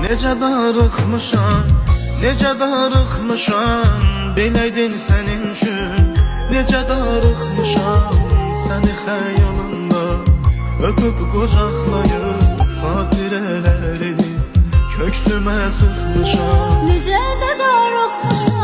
Necə darıxmışam, necə darıxmışam, biləydin sənin üçün. Necə darıxmışam, səni xəyalımda öpüb qucaqlayıb, xatirələrini köksümə sıxmışam. Necə də darıxmışam,